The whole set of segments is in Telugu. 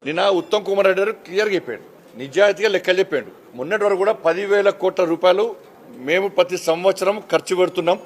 నిన్న ఉత్తమ్ కుమార్ రెడ్డి గారు క్లియర్గా చెప్పాడు, నిజాయితీగా లెక్కలు చెప్పాడు. మొన్నటి వరకు కూడా 10,000 కోట్ల రూపాయలు మేము ప్రతి సంవత్సరం ఖర్చు పెడుతున్నాం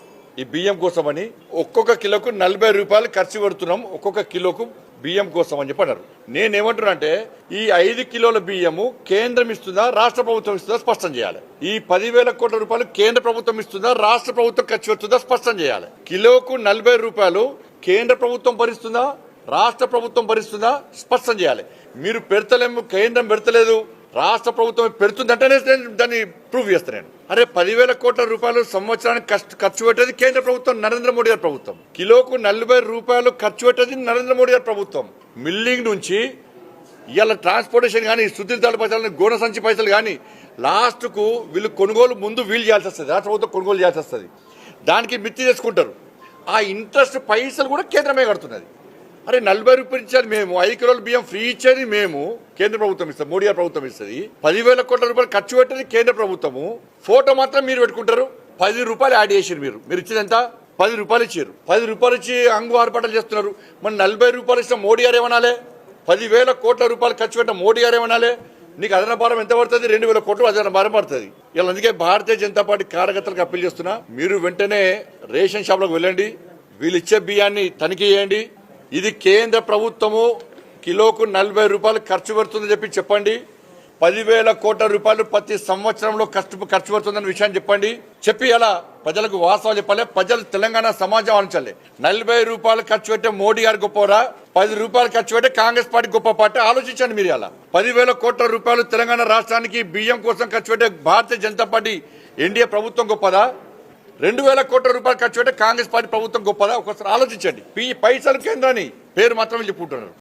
ఈ బియ్యం కోసమని. ఒక్కొక్క కిలోకు 40 రూపాయలు ఖర్చు పెడుతున్నాం, ఒక్కొక్క కిలోకు బియ్యం కోసం అని చెప్పి అన్నారు. నేనేమంటున్నా అంటే ఈ 5 కిలోల బియ్యము కేంద్రం ఇస్తుందా రాష్ట్ర ప్రభుత్వం ఇస్తుందా స్పష్టం చేయాలి. ఈ 10,000 కోట్ల రూపాయలు కేంద్ర ప్రభుత్వం ఇస్తుందా రాష్ట్ర ప్రభుత్వం ఖర్చు పెడుతుందా స్పష్టం చేయాలి. కిలోకు 40 రూపాయలు కేంద్ర ప్రభుత్వం భరిస్తుందా రాష్ట్ర ప్రభుత్వం భరిస్తుందా స్పష్టం చేయాలి. మీరు పెడతలేము, కేంద్రం పెడతలేదు, రాష్ట్ర ప్రభుత్వం పెడుతుందంటేనే దాన్ని ప్రూవ్ చేస్తాను నేను. అరే 10,000 కోట్ల రూపాయలు సంవత్సరానికి ఖర్చు పెట్టేది కేంద్ర ప్రభుత్వం, నరేంద్ర మోడీ గారి ప్రభుత్వం. కిలోకు 40 రూపాయలు ఖర్చు పెట్టేది నరేంద్ర మోడీ గారి ప్రభుత్వం. మిల్లింగ్ నుంచి ఇవాళ ట్రాన్స్పోర్టేషన్ కానీ, శుద్ధిదాల పైసలు, గోన సంచి పైసలు కానీ లాస్ట్ కు వీళ్ళు కొనుగోలు ముందు వీళ్ళు చేయాల్సి వస్తుంది, రాష్ట్ర ప్రభుత్వం కొనుగోలు చేయాల్సి వస్తుంది. దానికి మిత్తి చేసుకుంటారు. ఆ ఇంట్రెస్ట్ పైసలు కూడా కేంద్రమే కడుతున్నది. అరే 40 రూపాయలు ఇచ్చారు మేము, 5 కిలోల బియ్యం ఫ్రీ ఇచ్చేది మేము, కేంద్ర ప్రభుత్వం ఇస్తుంది, మోడీ గారి ప్రభుత్వం ఇస్తుంది. 10,000 కోట్ల రూపాయలు ఖర్చు పెట్టేది కేంద్ర ప్రభుత్వము. ఫోటో మాత్రం మీరు పెట్టుకుంటారు. 10 రూపాయలు యాడ్ చేసారు. మీరు ఇచ్చేది ఎంత? 10 రూపాయలు ఇచ్చారు. 10 రూపాయలు ఇచ్చి అంగు ఆర్పాటలు చేస్తున్నారు. మన 40 రూపాయలు ఇచ్చిన మోడీ గారు ఏమనాలి? 10,000 కోట్ల రూపాయలు ఖర్చు పెట్టిన మోడీ గారు ఏమనాలి? నీకు అదన భారం ఎంత పడుతుంది? 2,000 కోట్లు అదన భారం పడుతుంది. ఇలా అందుకే భారతీయ జనతా పార్టీ కార్యకర్తలకు అప్పీల్ చేస్తున్నా, మీరు వెంటనే రేషన్ షాప్లకు వెళ్ళండి, వీళ్ళు ఇచ్చే బియ్యాన్ని తనిఖీ చేయండి. ఇది కేంద్ర ప్రభుత్వము కిలోకు 40 రూపాయలు ఖర్చు పెడుతుందని చెప్పండి. 10,000 కోట్ల రూపాయలు ప్రతి సంవత్సరంలో ఖర్చు పెడుతుందన్న విషయాన్ని చెప్పండి. చెప్పి అలా ప్రజలకు వాస్తవాలు చెప్పాలి. ప్రజలు తెలంగాణ సమాజం ఆలోచించాలి. 40 రూపాయలు ఖర్చు పెట్టే మోడీ గారు గొప్పరా, 10 రూపాయలు ఖర్చు పెట్టే కాంగ్రెస్ పార్టీ గొప్ప పార్టీ? ఆలోచించండి మీరు. అలా 10,000 కోట్ల రూపాయలు తెలంగాణ రాష్ట్రానికి బియ్యం కోసం ఖర్చు పెట్టే భారతీయ జనతా పార్టీ ఎన్డీఏ ప్రభుత్వం గొప్పదా? 2,000 కోట్ల రూపాయలు ఖర్చు పెట్టే కాంగ్రెస్ పార్టీ ప్రభుత్వం గొప్పదా? ఒకసారి ఆలోచించండి. పైసలు కేంద్రాన్ని పేరు మాత్రమే చెప్పుకుంటున్నారు.